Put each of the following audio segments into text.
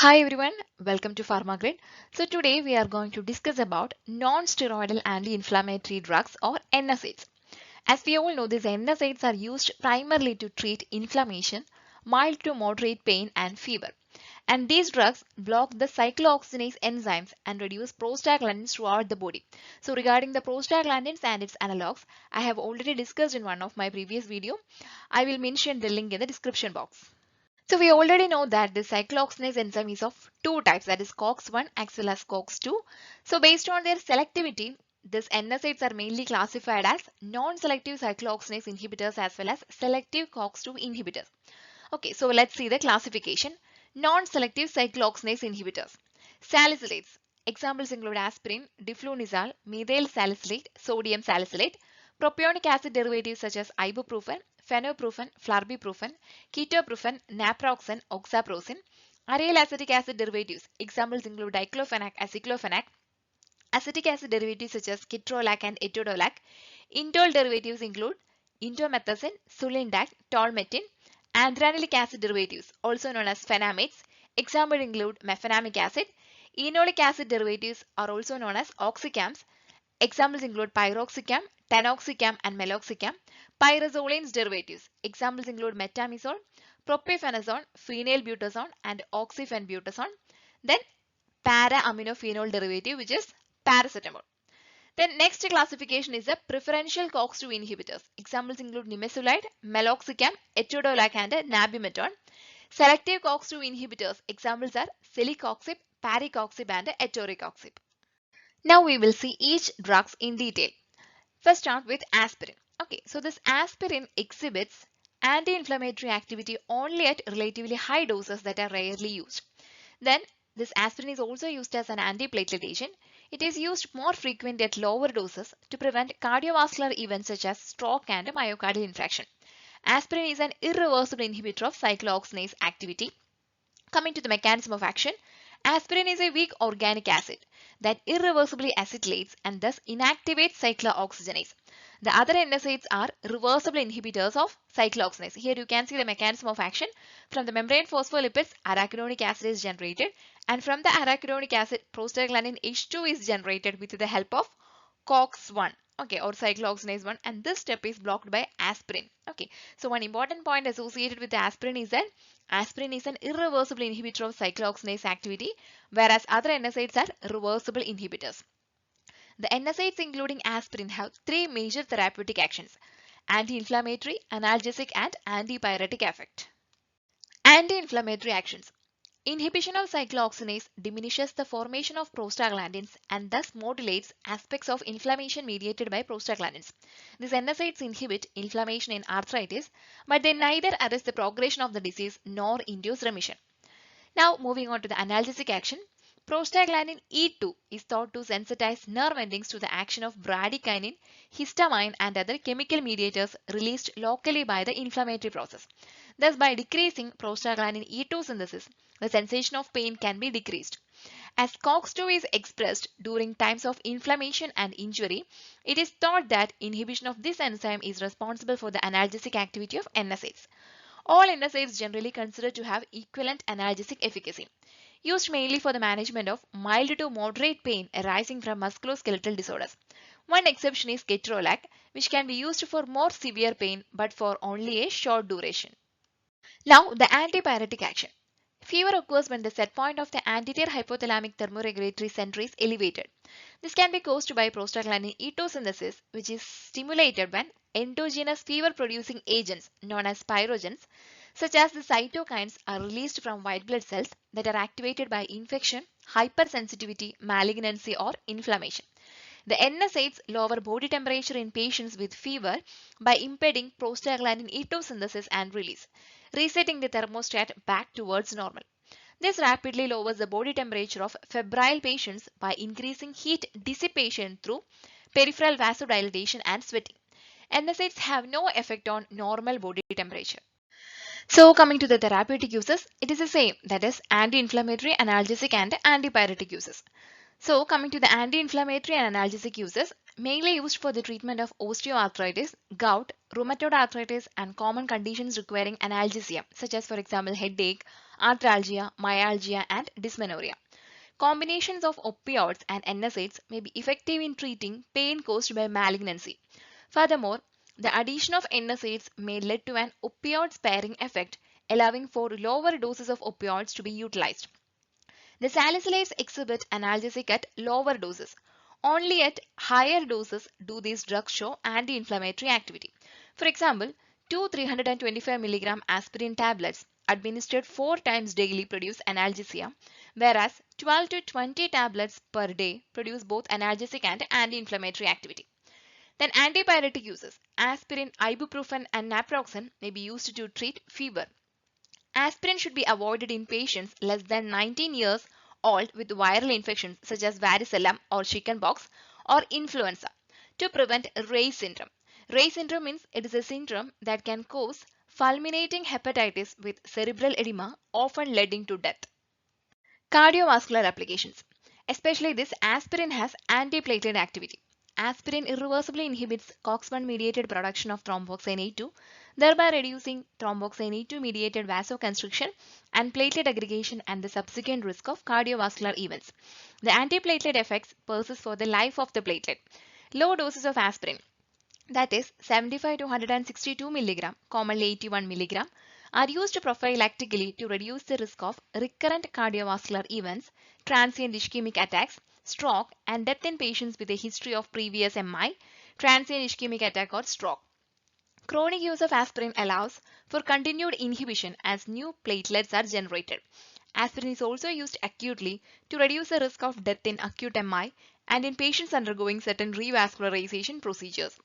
Hi everyone, welcome to Pharmacology. So today we are going to discuss about non-steroidal anti-inflammatory drugs or NSAIDs. As we all know, these NSAIDs are used primarily to treat inflammation, mild to moderate pain and fever. And these drugs block the cyclooxygenase enzymes and reduce prostaglandins throughout the body. So regarding the prostaglandins and its analogs, I have already discussed in one of my previous video. I will mention the link in the description box. So we already know that the cyclooxygenase enzyme is of two types, that is COX-1 as well as COX-2. So based on their selectivity, these NSAIDs are mainly classified as non-selective cyclooxygenase inhibitors as well as selective COX-2 inhibitors. Okay, so let's see the classification. Non-selective cyclooxygenase inhibitors. Salicylates. Examples include aspirin, diflunisal, methyl salicylate, sodium salicylate. Propionic acid derivatives such as ibuprofen, phenoprofen, flurbiprofen, ketoprofen, naproxen, oxaprozin. Aryl acetic acid derivatives. Examples include diclofenac, aciclofenac. Acetic acid derivatives such as ketorolac and etodolac. Indole derivatives include indomethacin, sulindac, tolmetin. Andranilic acid derivatives, also known as phenamates. Examples include mefenamic acid. Enolic acid derivatives are also known as oxycams. Examples include pyroxicam, tanoxicam, and meloxicam. Pyrazolines derivatives. Examples include metamizole, propionate, phenylbutazone, and oxyphenbutazone. Then para-aminophenol derivative, which is paracetamol. Then next classification is the preferential COX-2 inhibitors. Examples include nimesulide, meloxicam, etodolac, and nabimetol. Selective COX-2 inhibitors. Examples are celecoxib, parecoxib, and etoricoxib. Now we will see each drugs in detail. First start with aspirin. Okay, so this aspirin exhibits anti-inflammatory activity only at relatively high doses that are rarely used. Then this aspirin is also used as an antiplatelet agent. It is used more frequently at lower doses to prevent cardiovascular events such as stroke and myocardial infarction. Aspirin is an irreversible inhibitor of cyclooxygenase activity. Coming to the mechanism of action, aspirin is a weak organic acid that irreversibly acetylates and thus inactivates cyclooxygenase. The other NSAIDs are reversible inhibitors of cyclooxygenase. Here you can see the mechanism of action. From the membrane phospholipids, arachidonic acid is generated, and from the arachidonic acid, prostaglandin H2 is generated with the help of COX-1. Okay, or cyclooxygenase 1, and this step is blocked by aspirin. Okay, so one important point associated with aspirin is that aspirin is an irreversible inhibitor of cyclooxygenase activity, whereas other NSAIDs are reversible inhibitors. The NSAIDs including aspirin have three major therapeutic actions: anti-inflammatory, analgesic, and antipyretic effect. Anti-inflammatory actions. Inhibition of cyclooxygenase diminishes the formation of prostaglandins and thus modulates aspects of inflammation mediated by prostaglandins. These NSAIDs inhibit inflammation in arthritis, but they neither arrest the progression of the disease nor induce remission. Now moving on to the analgesic action. Prostaglandin E2 is thought to sensitize nerve endings to the action of bradykinin, histamine, and other chemical mediators released locally by the inflammatory process. Thus, by decreasing prostaglandin E2 synthesis, the sensation of pain can be decreased. As COX-2 is expressed during times of inflammation and injury, it is thought that inhibition of this enzyme is responsible for the analgesic activity of NSAIDs. All NSAIDs generally considered to have equivalent analgesic efficacy, used mainly for the management of mild to moderate pain arising from musculoskeletal disorders. One exception is ketorolac, which can be used for more severe pain but for only a short duration. Now, the antipyretic action. Fever occurs when the set point of the anterior hypothalamic thermoregulatory center is elevated. This can be caused by prostaglandin E2 synthesis, which is stimulated when endogenous fever-producing agents known as pyrogens, such as the cytokines, are released from white blood cells that are activated by infection, hypersensitivity, malignancy, or inflammation. The NSAIDs lower body temperature in patients with fever by impeding prostaglandin E2 synthesis and release, resetting the thermostat back towards normal. This rapidly lowers the body temperature of febrile patients by increasing heat dissipation through peripheral vasodilation and sweating. NSAIDs have no effect on normal body temperature. So coming to the therapeutic uses, it is the same, that is anti-inflammatory, analgesic, and antipyretic uses. So coming to the anti-inflammatory and analgesic uses, mainly used for the treatment of osteoarthritis, gout, rheumatoid arthritis, and common conditions requiring analgesia, such as for example headache, arthralgia, myalgia, and dysmenorrhea. Combinations of opioids and NSAIDs may be effective in treating pain caused by malignancy. Furthermore, the addition of NSAIDs may lead to an opioid sparing effect, allowing for lower doses of opioids to be utilized. The salicylates exhibit analgesic at lower doses. Only at higher doses do these drugs show anti-inflammatory activity. For example, two 325 mg aspirin tablets administered 4 times daily produce analgesia, whereas 12 to 20 tablets per day produce both analgesic and anti-inflammatory activity. Then antipyretic uses. Aspirin, ibuprofen, and naproxen may be used to treat fever. Aspirin should be avoided in patients less than 19 years old with viral infections such as varicella or chickenpox or influenza to prevent Ray's syndrome. Ray's syndrome means it is a syndrome that can cause fulminating hepatitis with cerebral edema, often leading to death. Cardiovascular applications. Especially this aspirin has antiplatelet activity. Aspirin irreversibly inhibits COX-1 mediated production of thromboxane A2, thereby reducing thromboxane A2 mediated vasoconstriction and platelet aggregation and the subsequent risk of cardiovascular events. The antiplatelet effects persist for the life of the platelet. Low doses of aspirin, that is 75 to 162 mg, commonly 81 mg, are used prophylactically to reduce the risk of recurrent cardiovascular events, transient ischemic attacks, stroke, and death in patients with a history of previous MI, transient ischemic attack, or stroke. Chronic use of aspirin allows for continued inhibition as new platelets are generated. Aspirin is also used acutely to reduce the risk of death in acute MI and in patients undergoing certain revascularization procedures.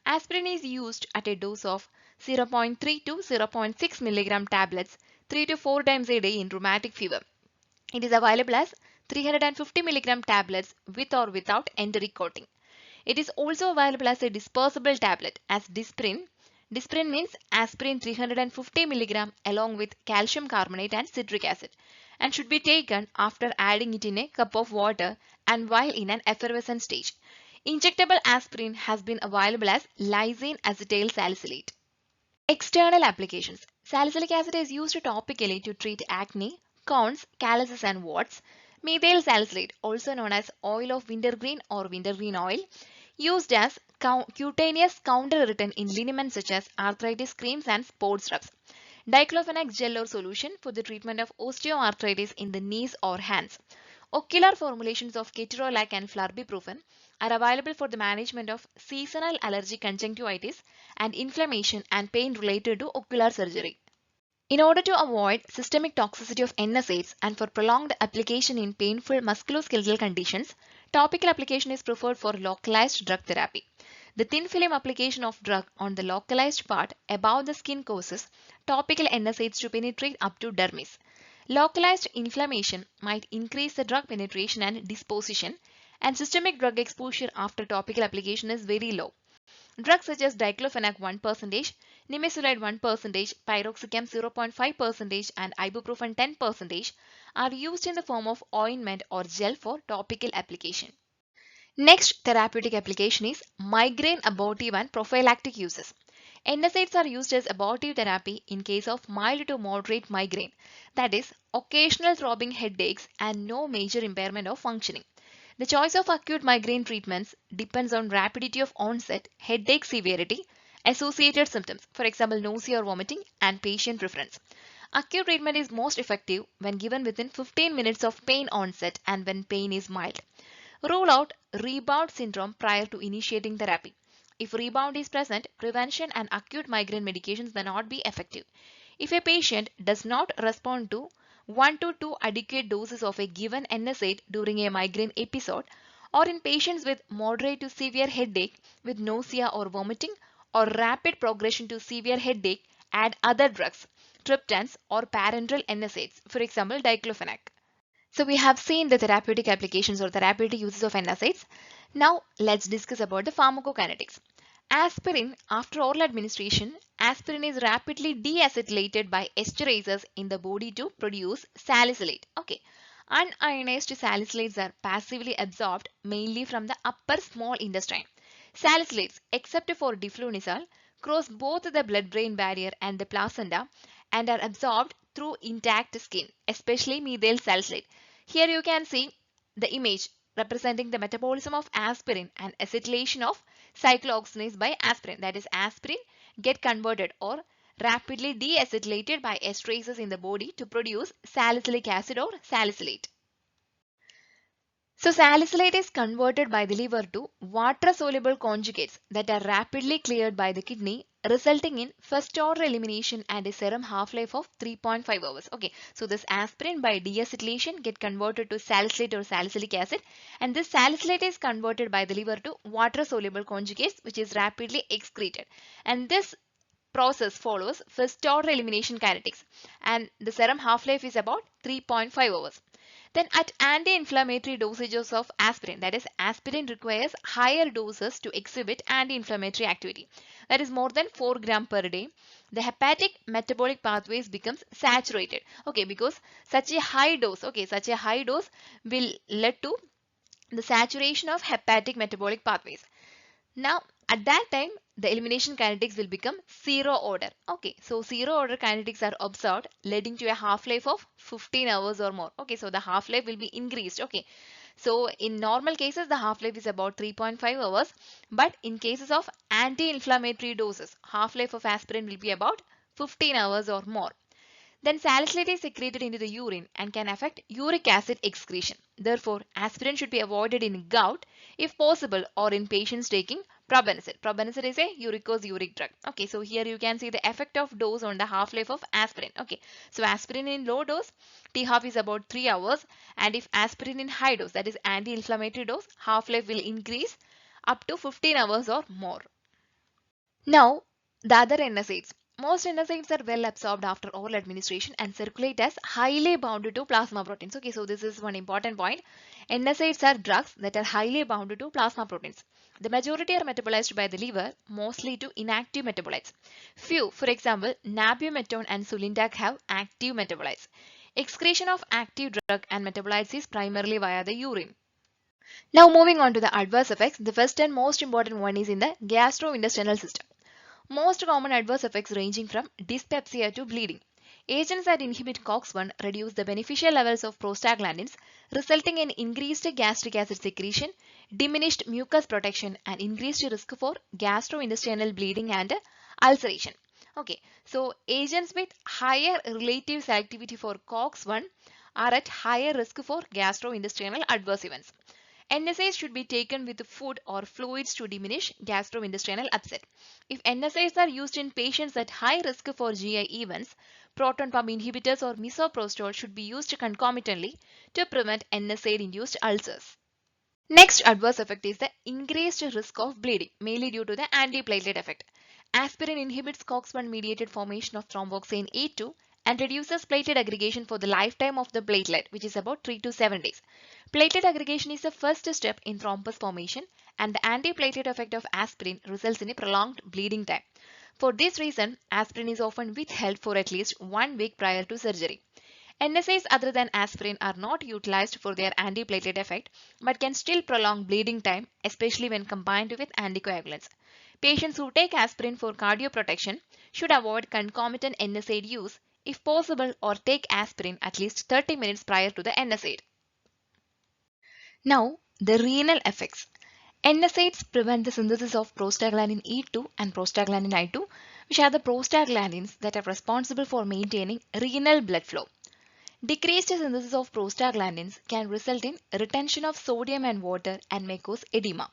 Aspirin is used at a dose of 0.3 to 0.6 mg tablets 3 to 4 times a day in rheumatic fever. It is available as 350 mg tablets with or without enteric coating. It is also available as a dispersible tablet as Disprin. Disprin means aspirin 350 mg along with calcium carbonate and citric acid and should be taken after adding it in a cup of water and while in an effervescent stage. Injectable aspirin has been available as lysine acetyl salicylate. External applications. Salicylic acid is used topically to treat acne, corns, calluses and warts. Methyl salicylate, also known as oil of wintergreen or wintergreen oil, used as cutaneous counter-irritant in liniments such as arthritis creams and sports rubs. Diclofenac gel or solution for the treatment of osteoarthritis in the knees or hands. Ocular formulations of ketorolac and flurbiprofen are available for the management of seasonal allergic conjunctivitis and inflammation and pain related to ocular surgery. In order to avoid systemic toxicity of NSAIDs and for prolonged application in painful musculoskeletal conditions, topical application is preferred for localized drug therapy. The thin film application of drug on the localized part above the skin causes topical NSAIDs to penetrate up to dermis. Localized inflammation might increase the drug penetration and disposition, and systemic drug exposure after topical application is very low. Drugs such as diclofenac 1%, nimesulide 1%, piroxicam 0.5%, and ibuprofen 10% are used in the form of ointment or gel for topical application. Next therapeutic application is migraine abortive and prophylactic uses. NSAIDs are used as abortive therapy in case of mild to moderate migraine, that is, occasional throbbing headaches and no major impairment of functioning. The choice of acute migraine treatments depends on rapidity of onset, headache severity, associated symptoms, for example, nausea or vomiting, and patient preference. Acute treatment is most effective when given within 15 minutes of pain onset and when pain is mild. Rule out rebound syndrome prior to initiating therapy. If rebound is present, prevention and acute migraine medications may not be effective. If a patient does not respond to 1 to 2 adequate doses of a given NSAID during a migraine episode, or in patients with moderate to severe headache with nausea or vomiting, or rapid progression to severe headache, add other drugs, triptans or parenteral NSAIDs, for example, diclofenac. So we have seen the therapeutic applications or therapeutic uses of NSAIDs. Now let's discuss about the pharmacokinetics. Aspirin, after oral administration, aspirin is rapidly deacetylated by esterases in the body to produce salicylate. Okay. Unionized salicylates are passively absorbed mainly from the upper small intestine. Salicylates, except for diflunisal, cross both the blood-brain barrier and the placenta and are absorbed through intact skin, especially methyl salicylate. Here you can see the image representing the metabolism of aspirin and acetylation of cyclooxygenase by aspirin. That is, aspirin get converted or rapidly deacetylated by esterases in the body to produce salicylic acid or salicylate. So salicylate is converted by the liver to water-soluble conjugates that are rapidly cleared by the kidney, resulting in first-order elimination and a serum half-life of 3.5 hours. Okay, so this aspirin by deacetylation get converted to salicylate or salicylic acid, and this salicylate is converted by the liver to water-soluble conjugates, which is rapidly excreted. And this process follows first order elimination kinetics, and the serum half-life is about 3.5 hours. Then at anti-inflammatory dosages of aspirin, that is, aspirin requires higher doses to exhibit anti-inflammatory activity, that is more than 4 gram per day. The hepatic metabolic pathways becomes saturated, okay, because such a high dose, will lead to the saturation of hepatic metabolic pathways. Now, at that time, the elimination kinetics will become zero order. Okay, so zero order kinetics are observed, leading to a half-life of 15 hours or more. Okay, so the half-life will be increased. Okay, so in normal cases, the half-life is about 3.5 hours, but in cases of anti-inflammatory doses, half-life of aspirin will be about 15 hours or more. Then salicylate is secreted into the urine and can affect uric acid excretion. Therefore, aspirin should be avoided in gout if possible or in patients taking probenecid. Probenecid is a uricose uric drug. Okay, so here you can see the effect of dose on the half-life of aspirin. Okay, so aspirin in low dose, T-half is about 3 hours, and if aspirin in high dose, that is anti-inflammatory dose, half-life will increase up to 15 hours or more. Now, the other NSAIDs. Most NSAIDs are well absorbed after oral administration and circulate as highly bound to plasma proteins. Okay, so this is one important point. NSAIDs are drugs that are highly bound to plasma proteins. The majority are metabolized by the liver, mostly to inactive metabolites. Few, for example, nabumetone and sulindac have active metabolites. Excretion of active drug and metabolites is primarily via the urine. Now moving on to the adverse effects, the first and most important one is in the gastrointestinal system. Most common adverse effects ranging from dyspepsia to bleeding. Agents that inhibit COX-1 reduce the beneficial levels of prostaglandins, resulting in increased gastric acid secretion, diminished mucus protection, and increased risk for gastrointestinal bleeding and ulceration. Okay, so agents with higher relative selectivity for COX-1 are at higher risk for gastrointestinal adverse events. NSAIDs should be taken with food or fluids to diminish gastrointestinal upset. If NSAIDs are used in patients at high risk for GI events, proton pump inhibitors or misoprostol should be used concomitantly to prevent NSAID-induced ulcers. Next adverse effect is the increased risk of bleeding, mainly due to the antiplatelet effect. Aspirin inhibits COX-1 mediated formation of thromboxane A2 and reduces platelet aggregation for the lifetime of the platelet, which is about 3 to 7 days. Platelet aggregation is the first step in thrombus formation, and the antiplatelet effect of aspirin results in a prolonged bleeding time. For this reason, aspirin is often withheld for at least 1 week prior to surgery. NSAIDs other than aspirin are not utilized for their antiplatelet effect but can still prolong bleeding time, especially when combined with anticoagulants. Patients who take aspirin for cardioprotection should avoid concomitant NSAID use if possible or take aspirin at least 30 minutes prior to the NSAID. Now, the renal effects. NSAIDs prevent the synthesis of prostaglandin E2 and prostaglandin I2, which are the prostaglandins that are responsible for maintaining renal blood flow. Decreased synthesis of prostaglandins can result in retention of sodium and water and may cause edema.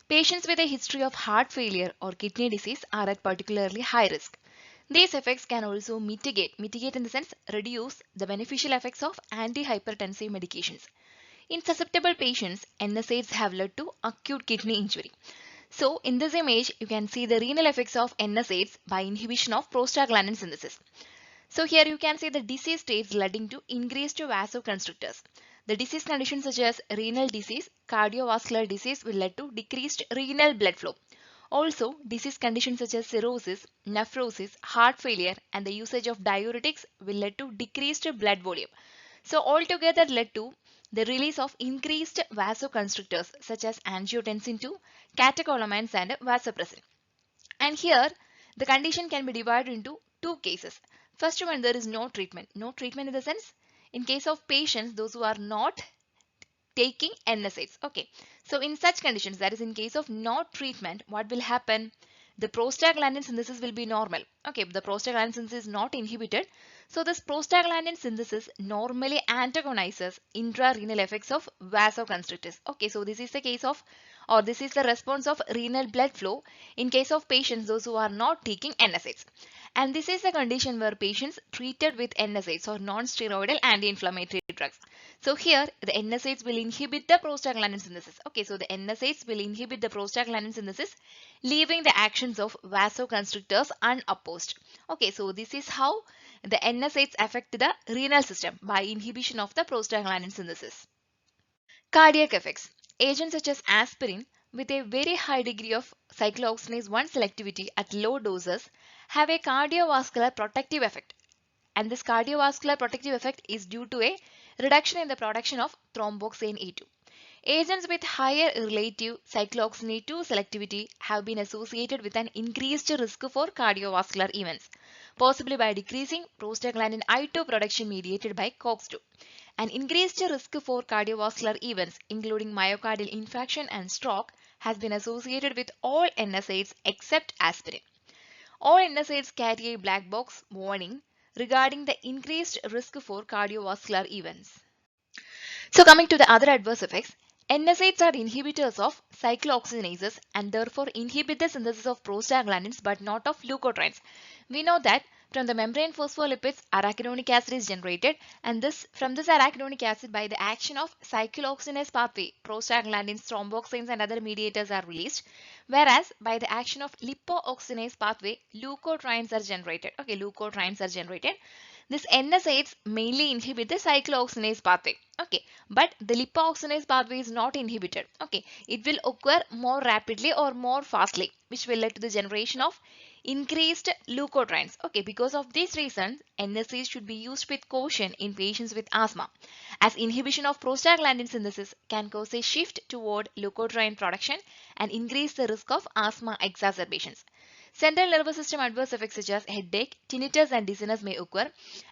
Patients with a history of heart failure or kidney disease are at particularly high risk. These effects can also mitigate in the sense reduce the beneficial effects of antihypertensive medications. In susceptible patients, NSAIDs have led to acute kidney injury. So in this image, you can see the renal effects of NSAIDs by inhibition of prostaglandin synthesis. So here you can see the disease states leading to increased vasoconstrictors. The disease conditions such as renal disease, cardiovascular disease will lead to decreased renal blood flow. Also, disease conditions such as cirrhosis, nephrosis, heart failure, and the usage of diuretics will lead to decreased blood volume. So altogether led to the release of increased vasoconstrictors such as angiotensin II, catecholamines, and vasopressin. And here, the condition can be divided into two cases. First one, there is no treatment. No treatment in the sense, in case of patients, those who are not taking NSAIDs. Okay, so in such conditions, that is in case of no treatment, what will happen? The prostaglandin synthesis will be normal. Okay, the prostaglandin synthesis is not inhibited. So this prostaglandin synthesis normally antagonizes intrarenal effects of vasoconstrictors. Okay, so this is the case of, or this is the response of renal blood flow in case of patients those who are not taking NSAIDs. And this is the condition where patients treated with NSAIDs or non-steroidal anti-inflammatory drugs. So here the NSAIDs will inhibit the prostaglandin synthesis. Okay, so the NSAIDs will inhibit the prostaglandin synthesis, leaving the actions of vasoconstrictors unopposed. Okay, so this is how the NSAIDs affect the renal system by inhibition of the prostaglandin synthesis. Cardiac effects. Agents such as aspirin with a very high degree of cyclooxygenase 1 selectivity at low doses have a cardiovascular protective effect. And this cardiovascular protective effect is due to a reduction in the production of thromboxane A2. Agents with higher relative cyclooxygenase 2 selectivity have been associated with an increased risk for cardiovascular events, possibly by decreasing prostaglandin I2 production mediated by COX-2. An increased risk for cardiovascular events, including myocardial infarction and stroke, has been associated with all NSAIDs except aspirin. All NSAIDs carry a black box warning regarding the increased risk for cardiovascular events. So coming to the other adverse effects, NSAIDs are inhibitors of cyclooxygenases and therefore inhibit the synthesis of prostaglandins but not of leukotrienes. We know that from the membrane phospholipids, arachidonic acid is generated, and from this arachidonic acid, by the action of cyclooxygenase pathway, prostaglandins, thromboxanes and other mediators are released, whereas by the action of lipooxygenase pathway, leukotrienes are generated. Okay, leukotrienes are generated. This NSAIDs mainly inhibit the cyclooxygenase pathway. Okay, but the lipooxygenase pathway is not inhibited. Okay, it will occur more rapidly or more fastly, which will lead to the generation of increased leukotrienes. Okay, because of this reason, NSAIDs should be used with caution in patients with asthma, as inhibition of prostaglandin synthesis can cause a shift toward leukotriene production and increase the risk of asthma exacerbations. Central nervous system adverse effects such as headache, tinnitus and dizziness may occur.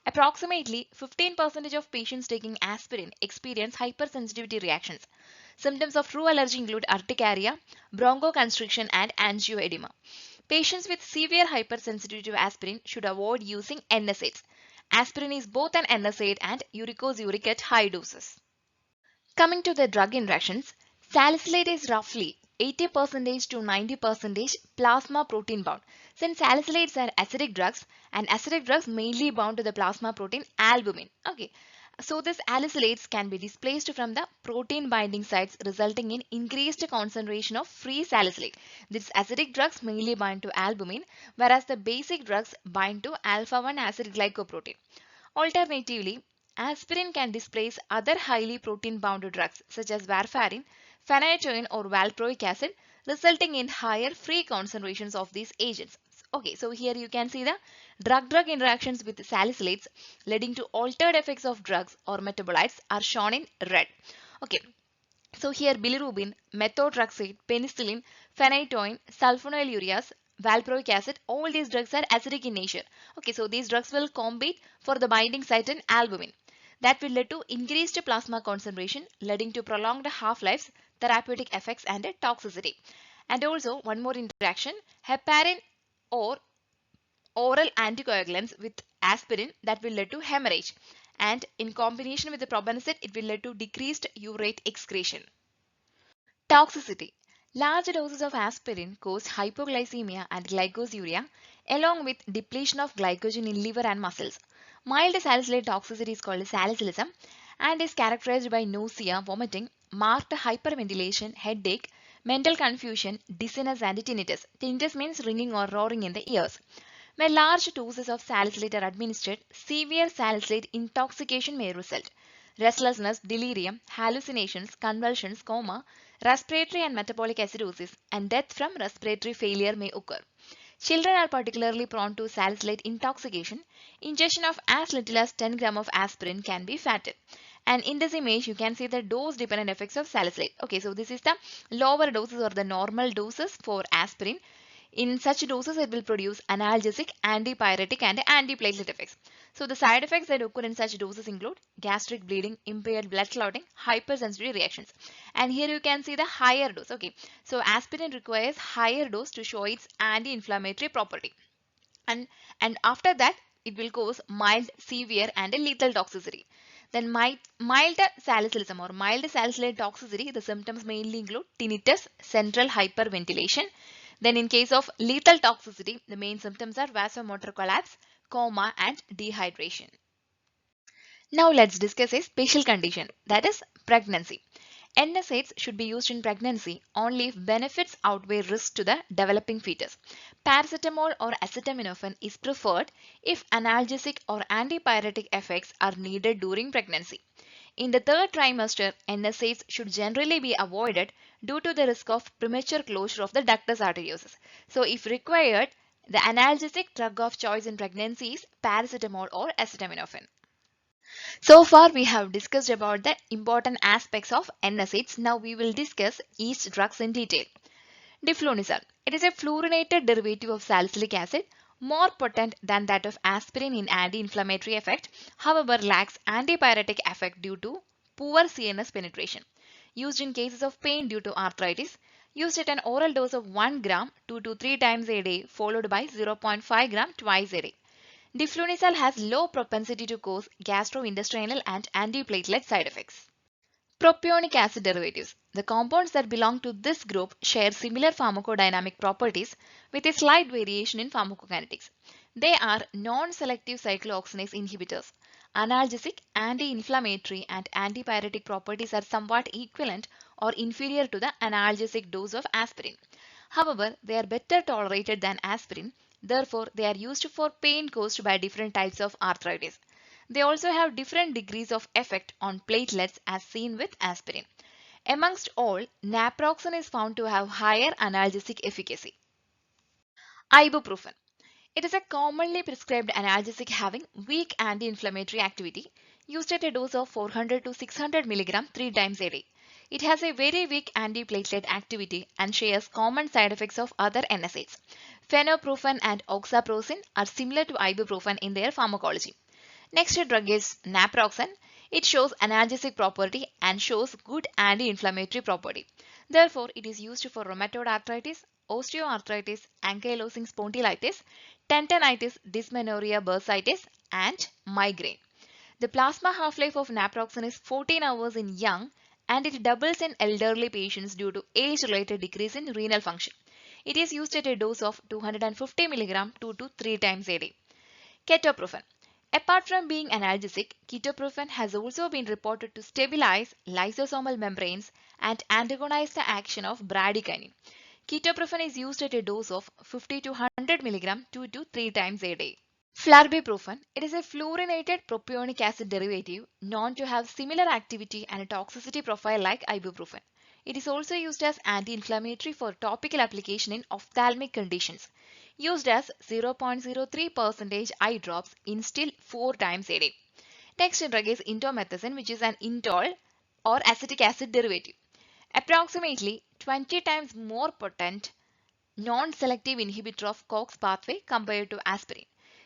Approximately 15% of patients taking aspirin experience hypersensitivity reactions. Symptoms of true allergy include urticaria, bronchoconstriction and angioedema. Patients with severe hypersensitivity to aspirin should avoid using NSAIDs. Aspirin is both an NSAID and uricosuric at high doses. Coming to the drug interactions, salicylate is roughly 80% to 90% plasma protein bound. Since salicylates are acidic drugs, and acidic drugs mainly bound to the plasma protein albumin. Okay, so these salicylates can be displaced from the protein binding sites, resulting in increased concentration of free salicylate. These acidic drugs mainly bind to albumin, whereas the basic drugs bind to alpha-1 acid glycoprotein. Alternatively, aspirin can displace other highly protein-bound drugs such as warfarin, phenytoin or valproic acid, resulting in higher free concentrations of these agents. Okay, so here you can see the drug-drug interactions with salicylates leading to altered effects of drugs or metabolites are shown in red. Okay, so here bilirubin, methotrexate, penicillin, phenytoin, sulfonylureas, valproic acid, all these drugs are acidic in nature. Okay, so these drugs will compete for the binding site in albumin. That will lead to increased plasma concentration, leading to prolonged half-lives, therapeutic effects and toxicity. And also one more interaction, heparin or oral anticoagulants with aspirin, that will lead to hemorrhage. And in combination with the probenecid, it will lead to decreased urate excretion. Toxicity. Large doses of aspirin cause hypoglycemia and glycosuria along with depletion of glycogen in liver and muscles. Mild salicylate toxicity is called salicylism and is characterized by nausea, vomiting, marked hyperventilation, headache, mental confusion, dizziness and tinnitus. Tinnitus means ringing or roaring in the ears. When large doses of salicylate are administered, severe salicylate intoxication may result. Restlessness, delirium, hallucinations, convulsions, coma, respiratory and metabolic acidosis, and death from respiratory failure may occur. Children are particularly prone to salicylate intoxication. Ingestion of as little as 10 grams of aspirin can be fatal. And in this image, you can see the dose-dependent effects of salicylate. Okay, so this is the lower doses or the normal doses for aspirin. In such doses, it will produce analgesic, antipyretic, and antiplatelet effects. So the side effects that occur in such doses include gastric bleeding, impaired blood clotting, hypersensitivity reactions. And here you can see the higher dose. Okay, so aspirin requires higher dose to show its anti-inflammatory property. And, and after that, it will cause mild, severe, and a lethal toxicity. Then mild salicylism or mild salicylate toxicity, the symptoms mainly include tinnitus, central hyperventilation. Then in case of lethal toxicity, the main symptoms are vasomotor collapse, coma, and dehydration. Now let's discuss a special condition, that is pregnancy. NSAIDs should be used in pregnancy only if benefits outweigh risks to the developing fetus. Paracetamol or acetaminophen is preferred if analgesic or antipyretic effects are needed during pregnancy. In the third trimester, NSAIDs should generally be avoided due to the risk of premature closure of the ductus arteriosus. So if required, the analgesic drug of choice in pregnancy is paracetamol or acetaminophen. So far we have discussed about the important aspects of NSAIDs. Now we will discuss each drugs in detail. Diflunisal. It is a fluorinated derivative of salicylic acid, more potent than that of aspirin in anti-inflammatory effect, however lacks antipyretic effect due to poor CNS penetration. Used in cases of pain due to arthritis, used at an oral dose of 1 gram 2 to 3 times a day followed by 0.5 gram twice a day. Diflunisal has low propensity to cause gastrointestinal and antiplatelet side effects. Propionic acid derivatives. The compounds that belong to this group share similar pharmacodynamic properties with a slight variation in pharmacokinetics. They are non-selective cyclooxygenase inhibitors. Analgesic, anti-inflammatory, and antipyretic properties are somewhat equivalent or inferior to the analgesic dose of aspirin. However, they are better tolerated than aspirin. Therefore, they are used for pain caused by different types of arthritis. They also have different degrees of effect on platelets as seen with aspirin. Amongst all, naproxen is found to have higher analgesic efficacy. Ibuprofen. It is a commonly prescribed analgesic having weak anti-inflammatory activity, used at a dose of 400 to 600 mg 3 times a day. It has a very weak antiplatelet activity and shares common side effects of other NSAIDs. Phenoprofen and oxaprocin are similar to ibuprofen in their pharmacology. Next drug is naproxen. It shows analgesic property and shows good anti-inflammatory property. Therefore, it is used for rheumatoid arthritis, osteoarthritis, ankylosing spondylitis, tendinitis, dysmenorrhea bursitis, and migraine. The plasma half-life of naproxen is 14 hours in young and it doubles in elderly patients due to age-related decrease in renal function. It is used at a dose of 250 mg 2 to 3 times a day. Ketoprofen. Apart from being analgesic, ketoprofen has also been reported to stabilize lysosomal membranes and antagonize the action of bradykinin. Ketoprofen is used at a dose of 50 to 100 mg 2 to 3 times a day. Flurbiprofen. It is a fluorinated propionic acid derivative known to have similar activity and a toxicity profile like ibuprofen. It is also used as anti-inflammatory for topical application in ophthalmic conditions. Used as 0.03% eye drops in still 4 times a day. Next drug is indomethacin, which is an indole or acetic acid derivative. Approximately 20 times more potent non-selective inhibitor of COX pathway compared to aspirin.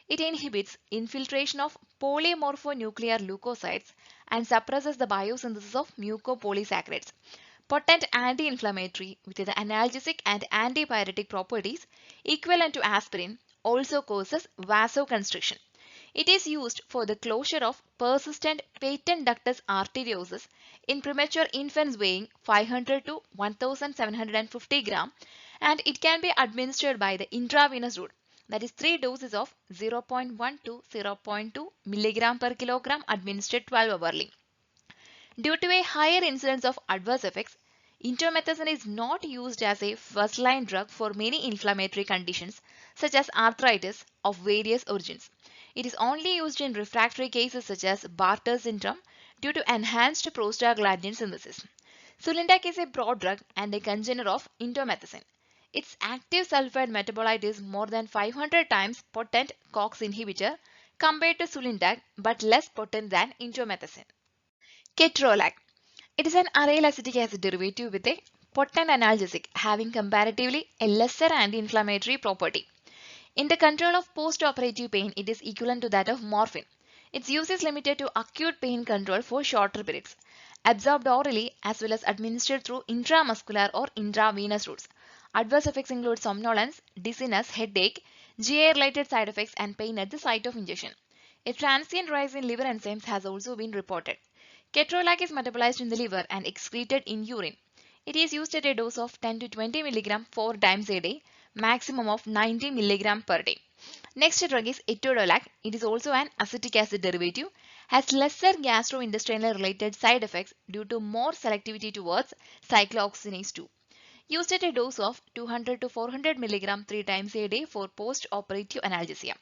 It inhibits infiltration of polymorphonuclear leukocytes and suppresses the biosynthesis of mucopolysaccharides. Potent anti-inflammatory with the analgesic and antipyretic properties equivalent to aspirin also causes vasoconstriction. It is used for the closure of persistent patent ductus arteriosus in premature infants weighing 500 to 1750 gram and it can be administered by the intravenous route, that is 3 doses of 0.1 to 0.2 milligram per kilogram administered 12 hourly. Due to a higher incidence of adverse effects, indomethacin is not used as a first-line drug for many inflammatory conditions such as arthritis of various origins. It is only used in refractory cases such as Bartter syndrome due to enhanced prostaglandin synthesis. Sulindac is a prodrug and a congener of indomethacin. Its active sulfide metabolite is more than 500 times potent COX inhibitor compared to Sulindac but less potent than indomethacin. Ketorolac. It is an aryl acetic acid derivative with a potent analgesic having comparatively a lesser anti-inflammatory property. In the control of post-operative pain, it is equivalent to that of morphine. Its use is limited to acute pain control for shorter periods, absorbed orally as well as administered through intramuscular or intravenous routes. Adverse effects include somnolence, dizziness, headache, GI-related side effects, and pain at the site of injection. A transient rise in liver enzymes has also been reported. Ketorolac is metabolized in the liver and excreted in urine. It is used at a dose of 10 to 20 mg 4 times a day, maximum of 90 mg per day. Next drug is etodolac. It is also an acetic acid derivative, has lesser gastrointestinal related side effects due to more selectivity towards cyclooxygenase 2. Used at a dose of 200 to 400 mg 3 times a day for post-operative analgesia.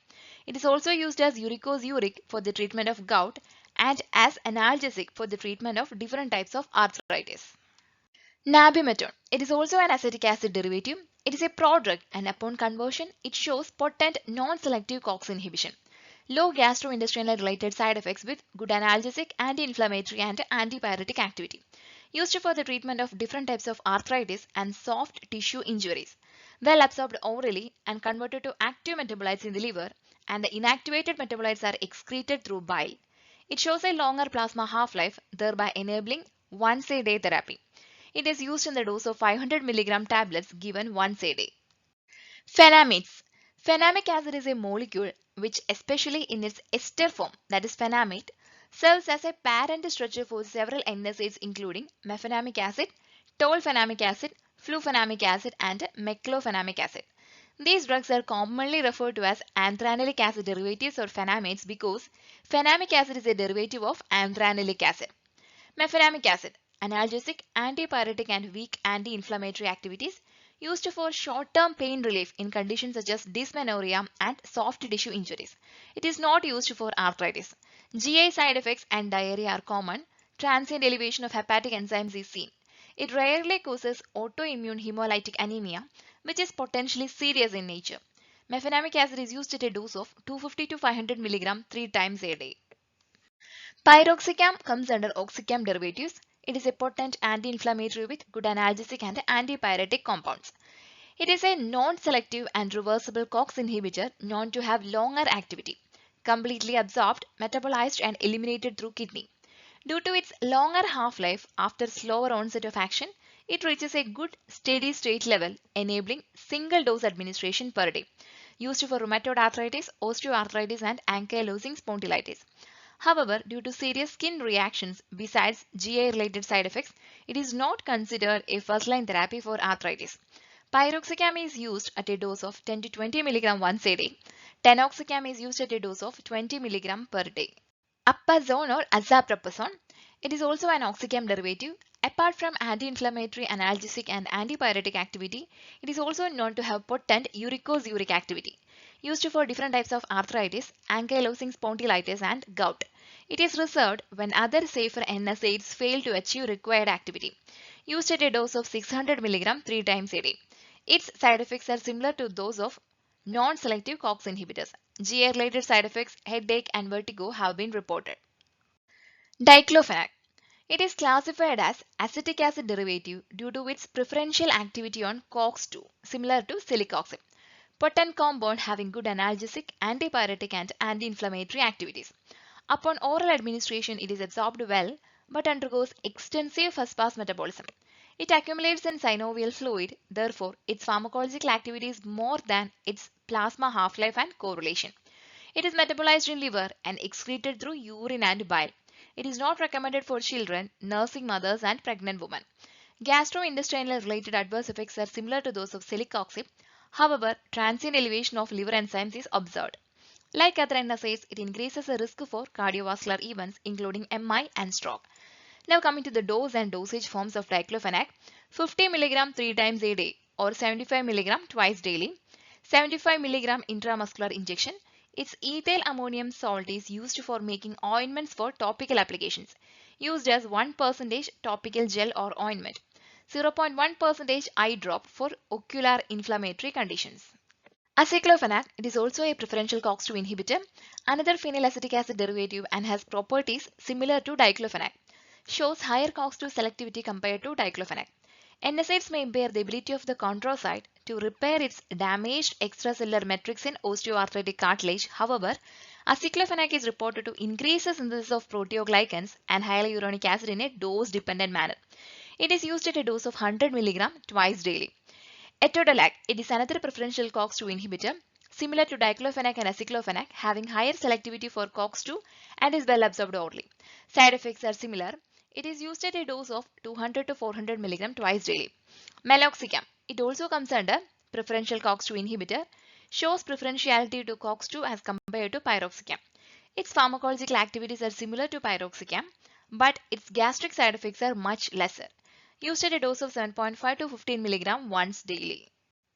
It is also used as uricosuric for the treatment of gout and as analgesic for the treatment of different types of arthritis. Nabimetone. It is also an acetic acid derivative. It is a prodrug and upon conversion, it shows potent non-selective COX inhibition. Low gastrointestinal related side effects with good analgesic, anti-inflammatory and antipyretic activity. Used for the treatment of different types of arthritis and soft tissue injuries. Well absorbed orally and converted to active metabolites in the liver, and the inactivated metabolites are excreted through bile. It shows a longer plasma half-life, thereby enabling once a day therapy. It is used in the dose of 500 mg tablets given once a day. Phenamides. Phenamic acid is a molecule which, especially in its ester form, that is phenamate, serves as a parent structure for several NSAIDs including mefenamic acid, tolfenamic acid, flufenamic acid, and meclofenamic acid. These drugs are commonly referred to as antranilic acid derivatives or phenamates because phenamic acid is a derivative of antranilic acid. Mefenamic acid, analgesic, antipyretic and weak anti-inflammatory activities used for short-term pain relief in conditions such as dysmenorrhea and soft tissue injuries. It is not used for arthritis. GI side effects and diarrhea are common. Transient elevation of hepatic enzymes is seen. It rarely causes autoimmune hemolytic anemia, which is potentially serious in nature. Mefenamic acid is used at a dose of 250 to 500 mg 3 times a day. Piroxicam comes under oxycam derivatives. It is a potent anti-inflammatory with good analgesic and antipyretic compounds. It is a non-selective and reversible COX inhibitor known to have longer activity, completely absorbed, metabolized and eliminated through kidney. Due to its longer half-life after slower onset of action, it reaches a good steady state level, enabling single dose administration per day. Used for rheumatoid arthritis, osteoarthritis and ankylosing spondylitis. However, due to serious skin reactions besides GI-related side effects, it is not considered a first-line therapy for arthritis. Piroxicam is used at a dose of 10 to 20 mg once a day. Tenoxicam is used at a dose of 20 mg per day. Apazone or azaprapazone. It is also an oxycam derivative. Apart from anti-inflammatory, analgesic and antipyretic activity, it is also known to have potent uricosuric activity. Used for different types of arthritis, ankylosing spondylitis and gout. It is reserved when other safer NSAIDs fail to achieve required activity. Used at a dose of 600 mg 3 times a day. Its side effects are similar to those of non-selective COX inhibitors. GI-related side effects, headache and vertigo have been reported. Diclofenac. It is classified as acetic acid derivative due to its preferential activity on COX-2, similar to celecoxib. Potent compound having good analgesic, antipyretic and anti-inflammatory activities. Upon oral administration, it is absorbed well but undergoes extensive first-pass metabolism. It accumulates in synovial fluid, therefore its pharmacological activity is more than its plasma half-life and correlation. It is metabolized in liver and excreted through urine and bile. It is not recommended for children, nursing mothers and pregnant women. Gastrointestinal related adverse effects are similar to those of celecoxib. However, transient elevation of liver enzymes is observed. Like other NSAIDs, it increases the risk for cardiovascular events including MI and stroke. Now coming to the dose and dosage forms of diclofenac, 50 mg 3 times a day or 75 mg twice daily, 75 mg intramuscular injection. Its ethyl ammonium salt is used for making ointments for topical applications, used as 1% topical gel or ointment, 0.1% eye drop for ocular inflammatory conditions. Aceclofenac, it is also a preferential COX-2 inhibitor, another phenylacetic acid derivative and has properties similar to diclofenac. Shows higher COX-2 selectivity compared to diclofenac. NSAIDs may impair the ability of the chondrocyte to repair its damaged extracellular matrix in osteoarthritic cartilage. However, aceclofenac is reported to increase the synthesis of proteoglycans and hyaluronic acid in a dose-dependent manner. It is used at a dose of 100 mg twice daily. Etodolac, it is another preferential COX-2 inhibitor, similar to diclofenac and aceclofenac, having higher selectivity for COX-2 and is well absorbed orally. Side effects are similar. It is used at a dose of 200 to 400 mg twice daily. Meloxicam, it also comes under preferential COX-2 inhibitor, shows preferentiality to COX-2 as compared to piroxicam. Its pharmacological activities are similar to piroxicam, but its gastric side effects are much lesser. Used at a dose of 7.5 to 15 mg once daily.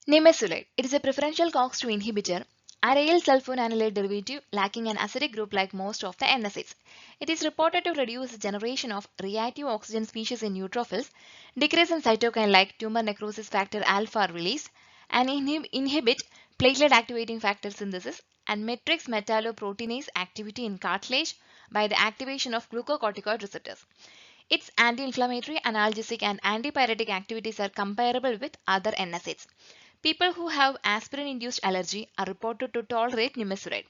Nimesulide. It is a preferential COX-2 inhibitor, aryl sulfonamide derivative lacking an acidic group like most of the NSAIDs. It is reported to reduce the generation of reactive oxygen species in neutrophils, decrease in cytokine like tumor necrosis factor alpha release, and inhibit platelet activating factor synthesis and matrix metalloproteinase activity in cartilage by the activation of glucocorticoid receptors. Its anti-inflammatory, analgesic, and antipyretic activities are comparable with other NSAIDs. People who have aspirin-induced allergy are reported to tolerate nimesulide.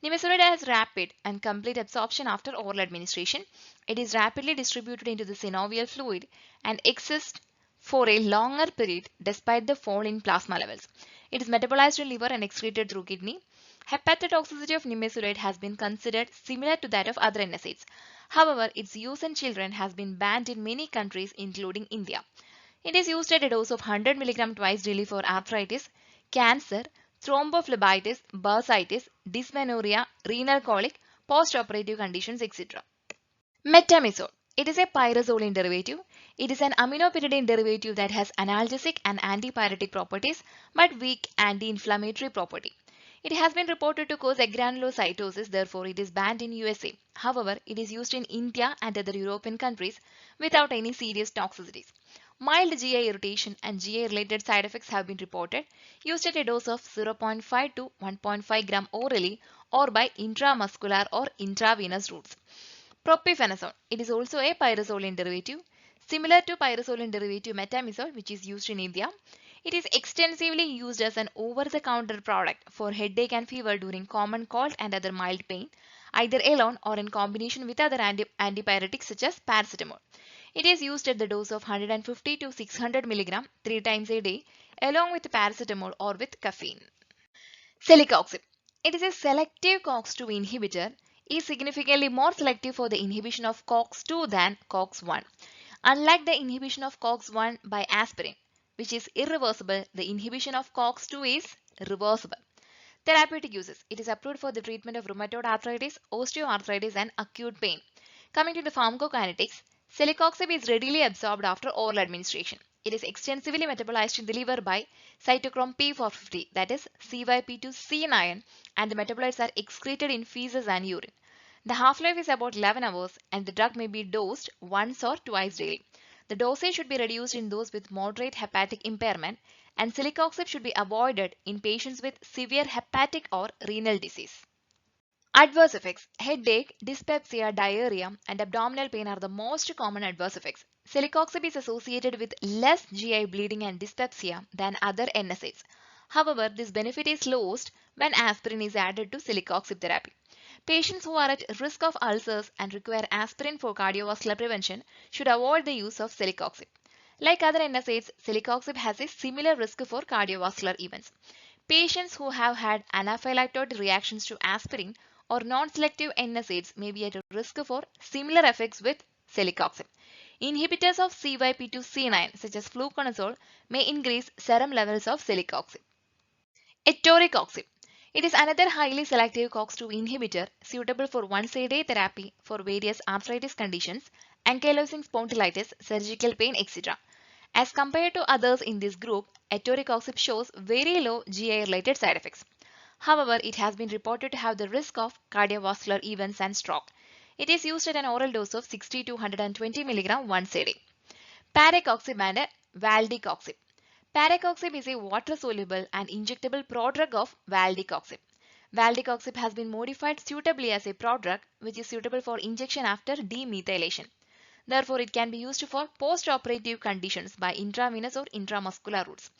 Nimesulide has rapid and complete absorption after oral administration. It is rapidly distributed into the synovial fluid and exists for a longer period despite the fall in plasma levels. It is metabolized in liver and excreted through kidney. Hepatotoxicity of nimesulide has been considered similar to that of other NSAIDs. However, its use in children has been banned in many countries including India. It is used at a dose of 100 mg twice daily for arthritis, cancer, thrombophlebitis, bursitis, dysmenorrhea, renal colic, post-operative conditions, etc. Metamizole. It is a pyrazoline derivative. It is an aminopyridine derivative that has analgesic and antipyretic properties but weak anti-inflammatory property. It has been reported to cause agranulocytosis, therefore it is banned in USA. However, it is used in India and other European countries without any serious toxicities. Mild GI irritation and GI related side effects have been reported, used at a dose of 0.5 to 1.5 gram orally or by intramuscular or intravenous routes. Propifenazole. It is also a pyrazoline derivative. Similar to pyrazoline derivative metamizole, which is used in India, it is extensively used as an over-the-counter product for headache and fever during common cold and other mild pain, either alone or in combination with other antipyretics such as paracetamol. It is used at the dose of 150 to 600 mg 3 times a day, along with paracetamol or with caffeine. Celecoxib. It is a selective COX-2 inhibitor, is significantly more selective for the inhibition of COX-2 than COX-1. Unlike the inhibition of COX-1 by aspirin, which is irreversible, the inhibition of COX-2 is reversible. Therapeutic uses. It is approved for the treatment of rheumatoid arthritis, osteoarthritis, and acute pain. Coming to the pharmacokinetics, celecoxib is readily absorbed after oral administration. It is extensively metabolized in the liver by cytochrome P450, that is CYP2C9, and the metabolites are excreted in feces and urine. The half-life is about 11 hours and the drug may be dosed once or twice daily. The dosage should be reduced in those with moderate hepatic impairment, and celecoxib should be avoided in patients with severe hepatic or renal disease. Adverse effects. Headache, dyspepsia, diarrhea, and abdominal pain are the most common adverse effects. Celecoxib is associated with less GI bleeding and dyspepsia than other NSAIDs. However, this benefit is lost when aspirin is added to celecoxib therapy. Patients who are at risk of ulcers and require aspirin for cardiovascular prevention should avoid the use of celecoxib. Like other NSAIDs, celecoxib has a similar risk for cardiovascular events. Patients who have had anaphylactic reactions to aspirin or non-selective NSAIDs may be at risk for similar effects with celecoxib. Inhibitors of CYP2C9 such as fluconazole may increase serum levels of celecoxib. Etoricoxib. It is another highly selective COX-2 inhibitor suitable for once-a-day therapy for various arthritis conditions, ankylosing spondylitis, surgical pain, etc. As compared to others in this group, etoricoxib shows very low GI-related side effects. However, it has been reported to have the risk of cardiovascular events and stroke. It is used at an oral dose of 60 to 120 mg once a day. Parecoxib and valdecoxib. Parecoxib is a water-soluble and injectable prodrug of valdecoxib. Valdecoxib has been modified suitably as a prodrug which is suitable for injection after demethylation. Therefore, it can be used for post-operative conditions by intravenous or intramuscular routes.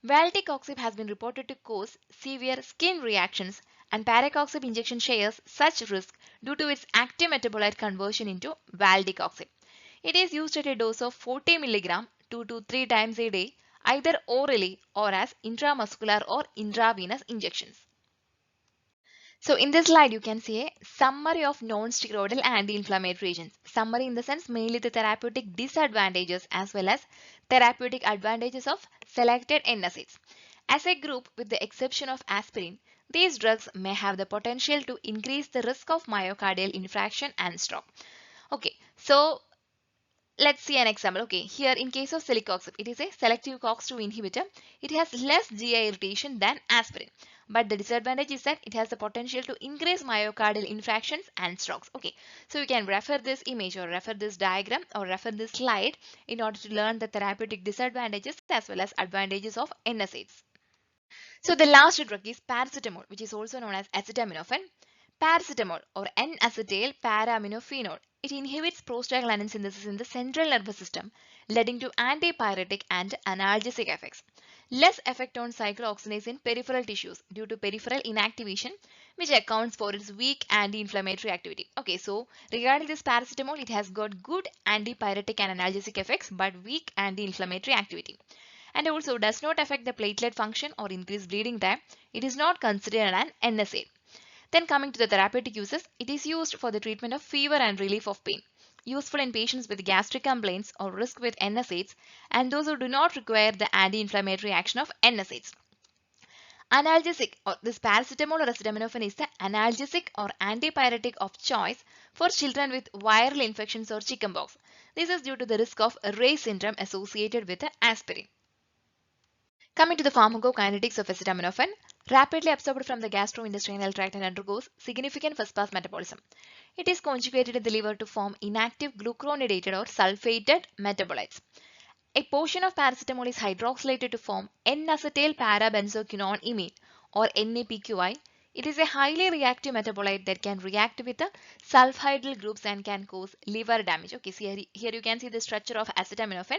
Valdecoxib has been reported to cause severe skin reactions, and parecoxib injection shares such risk due to its active metabolite conversion into valdecoxib. It is used at a dose of 40 mg 2 to 3 times a day, either orally or as intramuscular or intravenous injections. So in this slide, you can see a summary of non-steroidal anti-inflammatory agents. Summary in the sense mainly the therapeutic disadvantages as well as therapeutic advantages of selected NSAIDs. As a group, with the exception of aspirin, these drugs may have the potential to increase the risk of myocardial infarction and stroke. Okay, so let's see an example. Okay, here in case of celecoxib, it is a selective COX-2 inhibitor. It has less GI irritation than aspirin. But the disadvantage is that it has the potential to increase myocardial infarctions and strokes. Okay, so you can refer this image or refer this diagram or refer this slide in order to learn the therapeutic disadvantages as well as advantages of NSAIDs. So the last drug is paracetamol, which is also known as acetaminophen. Paracetamol or N-acetyl para-aminophenol. It inhibits prostaglandin synthesis in the central nervous system, leading to antipyretic and analgesic effects. Less effect on cyclooxygenase in peripheral tissues due to peripheral inactivation, which accounts for its weak anti-inflammatory activity. Okay, so regarding this paracetamol, it has got good antipyretic and analgesic effects but weak anti-inflammatory activity, and also does not affect the platelet function or increase bleeding time. It is not considered an NSAID. Then coming to the therapeutic uses, it is used for the treatment of fever and relief of pain. Useful in patients with gastric complaints or risk with NSAIDs and those who do not require the anti-inflammatory action of NSAIDs. Analgesic or this paracetamol or acetaminophen is the analgesic or antipyretic of choice for children with viral infections or chickenpox. This is due to the risk of Reye syndrome associated with the aspirin. Coming to the pharmacokinetics of acetaminophen, rapidly absorbed from the gastrointestinal tract and undergoes significant first-pass metabolism. It is conjugated in the liver to form inactive glucuronidated or sulfated metabolites. A portion of paracetamol is hydroxylated to form N-acetyl parabenzoquinone or NAPQI. It is a highly reactive metabolite that can react with the sulfhydryl groups and can cause liver damage. Okay, so here you can see the structure of acetaminophen.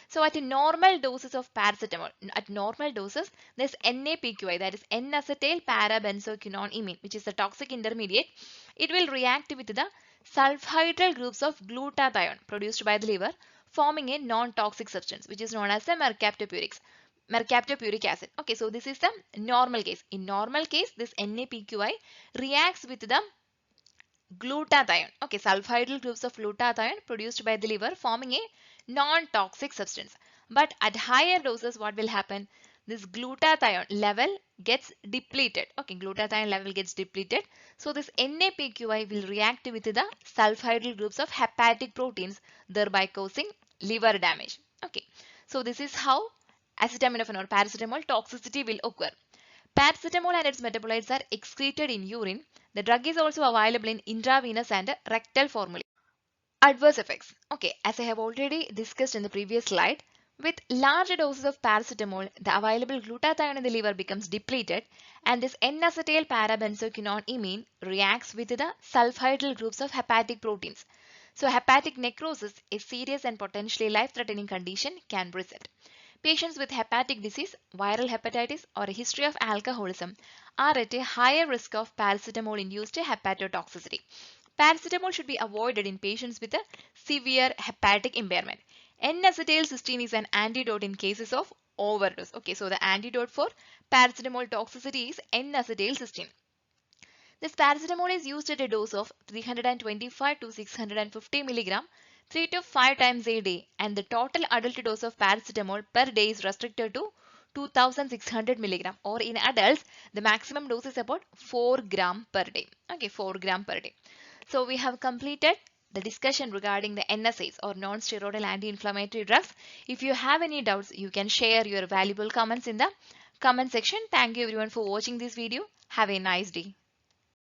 So at normal doses of paracetamol, at normal doses, this NAPQI, that is N-acetyl parabenzoquinone, which is the toxic intermediate, it will react with the sulfhydryl groups of glutathione produced by the liver, forming a non-toxic substance which is known as the mercaptopuric acid. Okay, so this is the normal case. In normal case, this NAPQI reacts with the glutathione. Okay, sulfhydryl groups of glutathione produced by the liver, forming a non-toxic substance. But at higher doses, what will happen? This glutathione level gets depleted. Okay, glutathione level gets depleted. So this NAPQI will react with the sulfhydryl groups of hepatic proteins, thereby causing liver damage. Okay, so this is how acetaminophen or paracetamol toxicity will occur. Paracetamol and its metabolites are excreted in urine. The drug is also available in intravenous and rectal formula. Adverse effects. Okay, as I have already discussed in the previous slide, with large doses of paracetamol, the available glutathione in the liver becomes depleted and this N-acetyl parabenzoquinone reacts with the sulfhydryl groups of hepatic proteins. So hepatic necrosis, a serious and potentially life-threatening condition, can result. Patients with hepatic disease, viral hepatitis or a history of alcoholism are at a higher risk of paracetamol-induced hepatotoxicity. Paracetamol should be avoided in patients with a severe hepatic impairment. N-acetylcysteine is an antidote in cases of overdose. Okay, so the antidote for paracetamol toxicity is N-acetylcysteine. This paracetamol is used at a dose of 325 to 650 mg 3 to 5 times a day, and the total adult dose of paracetamol per day is restricted to 2600 mg, or in adults the maximum dose is about 4 gram per day. Okay, 4 gram per day. So we have completed the discussion regarding the NSAIDs or non-steroidal anti-inflammatory drugs. If you have any doubts, you can share your valuable comments in the comment section. Thank you everyone for watching this video. Have a nice day.